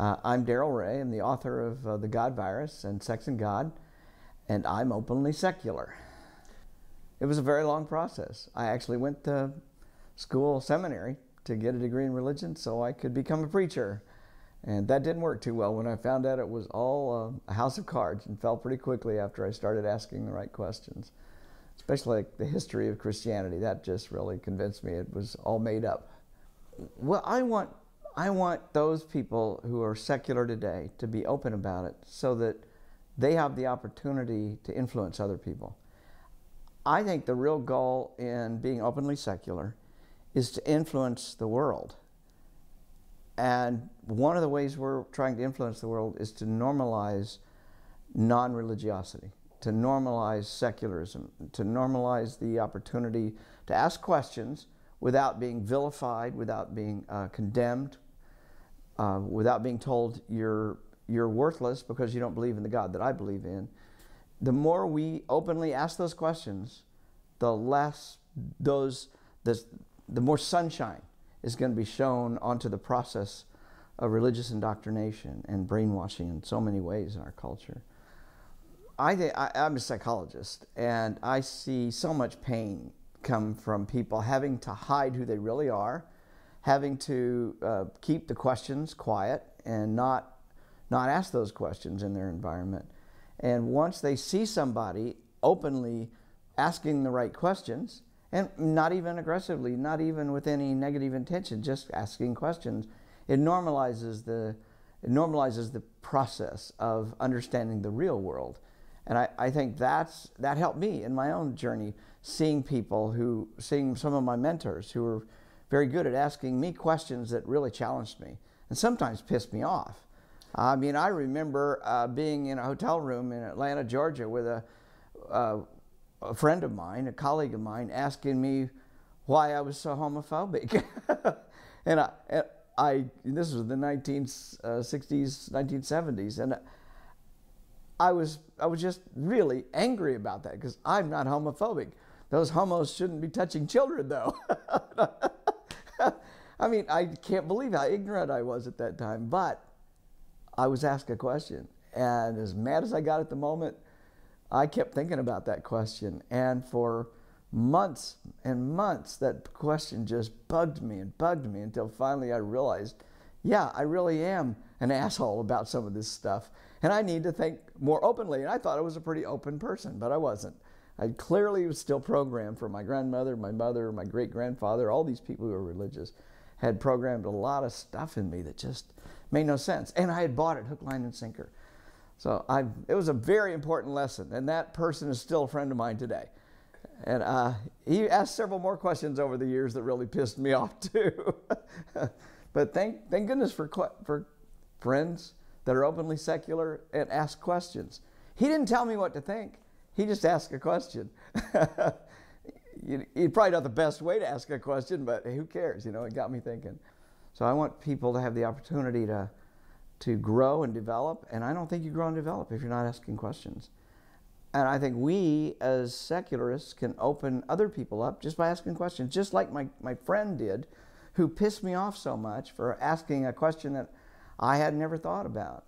I'm Darrel Ray. I'm the author of The God Virus and Sex and God, and I'm openly secular. It was a very long process. I actually went to school, seminary, to get a degree in religion so I could become a preacher. And that didn't work too well when I found out it was all a house of cards, and fell pretty quickly after I started asking the right questions. Especially like the history of Christianity. That just really convinced me it was all made up. Well, I want those people who are secular today to be open about it so that they have the opportunity to influence other people. I think the real goal in being openly secular is to influence the world. And one of the ways we're trying to influence the world is to normalize non-religiosity, to normalize secularism, to normalize the opportunity to ask questions without being vilified, without being condemned, without being told you're worthless because you don't believe in the God that I believe in. The more we openly ask those questions, the more sunshine is going to be shown onto the process of religious indoctrination and brainwashing in so many ways in our culture. I'm a psychologist, and I see so much pain come from people having to hide who they really are, having to keep the questions quiet and not ask those questions in their environment. And once they see somebody openly asking the right questions, and not even aggressively, not even with any negative intention, just asking questions, it normalizes the process of understanding the real world. And I think that helped me in my own journey, seeing some of my mentors who were very good at asking me questions that really challenged me and sometimes pissed me off. I mean, I remember being in a hotel room in Atlanta, Georgia, with a friend of mine, a colleague of mine, asking me why I was so homophobic. and this was the 1960s, 1970s, and I was just really angry about that, because I'm not homophobic. Those homos shouldn't be touching children, though. I mean, I can't believe how ignorant I was at that time, but I was asked a question, and as mad as I got at the moment, I kept thinking about that question, and for months and months that question just bugged me until finally I realized, yeah, I really am an asshole about some of this stuff, and I need to think more openly. And I thought I was a pretty open person, but I wasn't. I clearly was still programmed for my grandmother, my mother, my great-grandfather, all these people who were religious had programmed a lot of stuff in me that just made no sense. And I had bought it hook, line, and sinker. So it was a very important lesson, and that person is still a friend of mine today. And he asked several more questions over the years that really pissed me off too. But thank goodness for friends that are openly secular and ask questions. He didn't tell me what to think. He just asked a question. Probably not the best way to ask a question, but who cares? You know, it got me thinking. So I want people to have the opportunity to grow and develop, and I don't think you grow and develop if you're not asking questions. And I think we as secularists can open other people up just by asking questions, just like my friend did, who pissed me off so much for asking a question that I had never thought about.